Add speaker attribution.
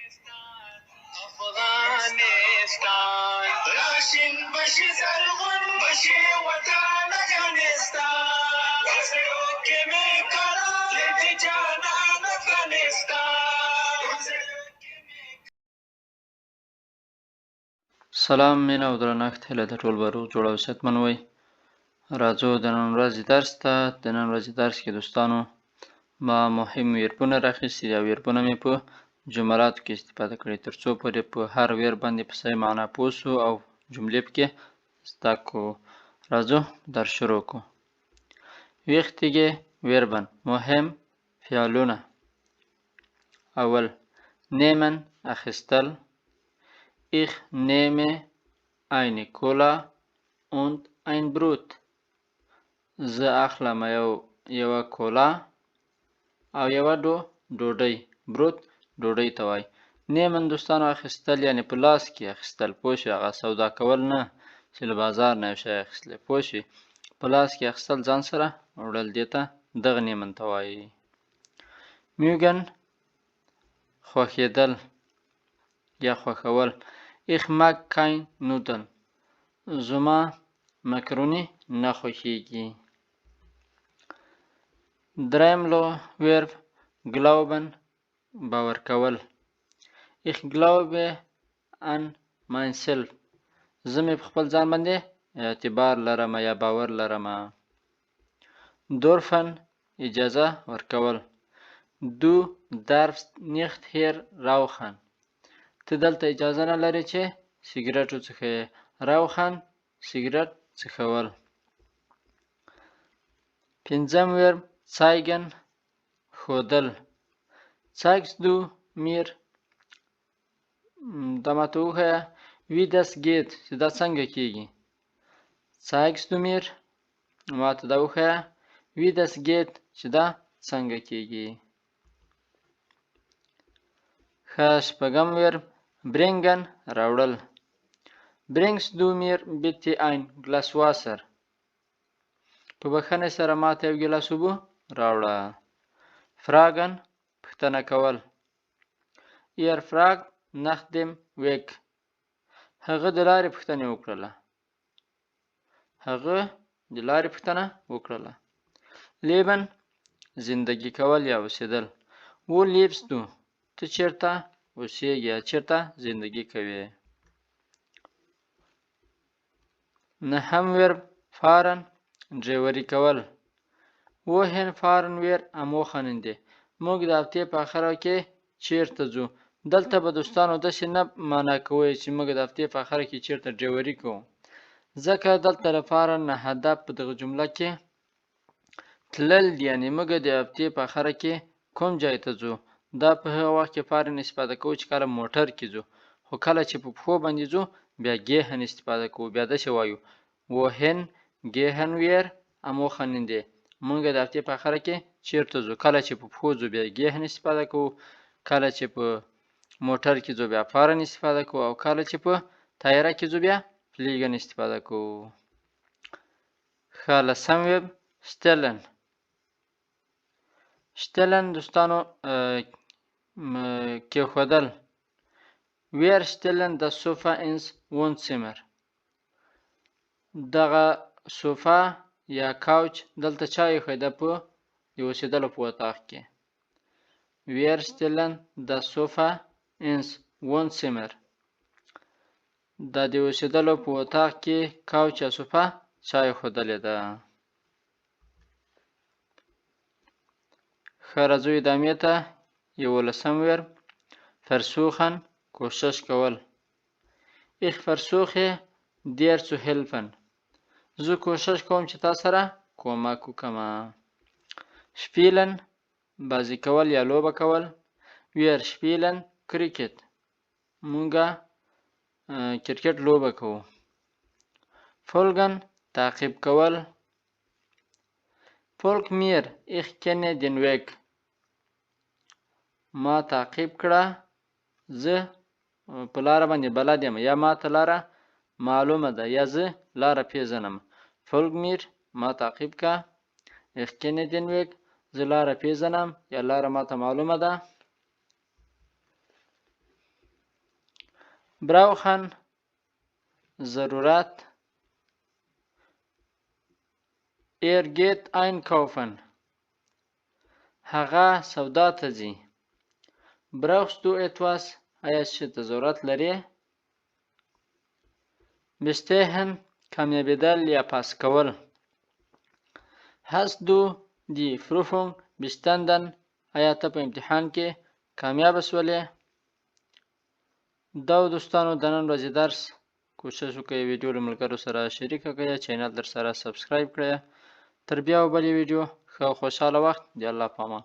Speaker 1: افغانستان راشن بشي زرغون بشي وطن افغانستان وزرو کې مې کړه دې جانان افغانستان.
Speaker 2: سلام مینه او درنښت هیله د ټول به روغ جوړ او صحتمند وئ. راځو د نن ورځې درس ته. د نن ورځې درس کې دوستانو ما مهم ویربونه راخیستي دي او ویربونه مې په جملاتو کې استفاده کړي ترڅو پورې په هر ویر باندې په صحیح معنا پوه سو او جملې پکې زده کړو. راځو درس شروع کړو. ویختیگه ویربن مهم فعلونه. اول nehmen اخیستل. Ich nehme eine Cola und ein Brot. زه اخلم یوه کولا او یوه ډوډۍ. بروت ډوډۍ ته وایي. نیمن دوستانو اخیستل یعنی په لاس کې اخیستل. پوه شوې؟ هغه سودا کول نه چې له بازار نه یو شی اخیستلی. پوه شوې؟ په لاس کې اخیستل ځان سره وړل دې ته دغه نیمن ته وایي. میوګن خوښېدل یا خوښول. Ich mag kein Nudeln. زما مکروني نه خوښېږي. دریم ویرب glauben باور کول. Ich glaube an myself. زه مې په خپل ځان باندې اعتبار لرم یا باور لرم. dürfen اجازه ورکول. Du darfst nicht hier rauchen. ته دلته اجازه نه لرې چې سګرټ وڅښې. rauchen سګرټ څښول. پنځم ویرب zeigen ښودل. zeigst du mir دا ماته وښیه wie das geht چې دا څنګه کیږي. zeigst du mir ماته دا وښیه wie das geht چې دا څنګه کیږي. ښه شپږم ویرب bringen راوړل. bringst du mir bitte ein Glas Wasser. په بښنې سره ماته یو ګیلاس اوبه راوړه. fragen پوښتنه کول. er fragt nach dem Weg. هغه د لارې پوښتنه وکړله. leben زندگی کول یا اوسېدل. wo lebst du ته چیرته اوسېږې یا چیرته زندگی کوې. نهم ویرب fahren ډریوري کول. wohin fahren wir am Wochenende. موږ د هفتې په اخره کې چیرته ځو. دلته به دوستانو داسې نه معنا کوئ چې موږ د هفتې په اخره کې چیرته ډریوري کوو، ځکه دلته لپاره نه هدف په دغه جمله کې تلل دي، یعنې موږ د هفتې په اخره کې کوم ځای ته ځو. دا په هغه وخت کې fahren استفاده کوو چې کله موټر کې ځو، خو کله چې په پښو باندې ځو بیا gehen استفاده کوو. بیا داسې وایو wohin gehen wir am Wochenende. موږ د هفتې په اخره کې چیرته ځو. کله چې په پښو ځو بیا gehen استفاده کوو، کله چې په موټر کې ځو بیا fahren استفاده کوو، او کله چې په تایره کې ځو بیا fliegen استفاده کوو. ښه لسم ویب stellen. stellen دوستانو کېښودل. wir stellen das Sofa ins Wohnzimmer. دغه صوفا یا کاوچ دلته چا ایښی ده په د اوسېدلو په اطاق کې. wir stellen das Sofa ins Wohnzimmer. دا د اوسېدلو په اطاق کې کاوچ یا صوفا چا ایښودلې ده. ښه راځو ادامې ته. 11 ویرب versuchen کوشش کول. ich versuche dir zu helfen. زه کوشش کوم چې تا سره کومک وکړم. spielen بازی کول یا لوبه کول. wir spielen cricket. مونږه کرکټ لوبه کوو. folgen تعقیب کول. folg mir ich kenne den Weg. ما تعقیب کړه زه په لاره باندې بلد یم، یا ما ته لاره معلومه ده، یا زه لاره پیژنم. folg mir ما تعقیب که. ich kenne den Weg زه لاره پیژنم یا لاره ما ته معلومه ده. brauchen ضرورت geht einkaufen هغه سودا ته ځي brauchst du etwas آیا څه ته ضرورت لرې bestehen کامیابیدل یا پاس کول hast du die Prüfung bestanden آیا ته په امتحان کې کامیاب شولې دا دوستانو د نن ورځې درس کوشش وکړئ ویډیو له ملګرو سره شریک کړئ چینل در سره سبسکرایب کړئ تر بیا بلې ویډیو ښه خوشحاله وخت دی الله په امان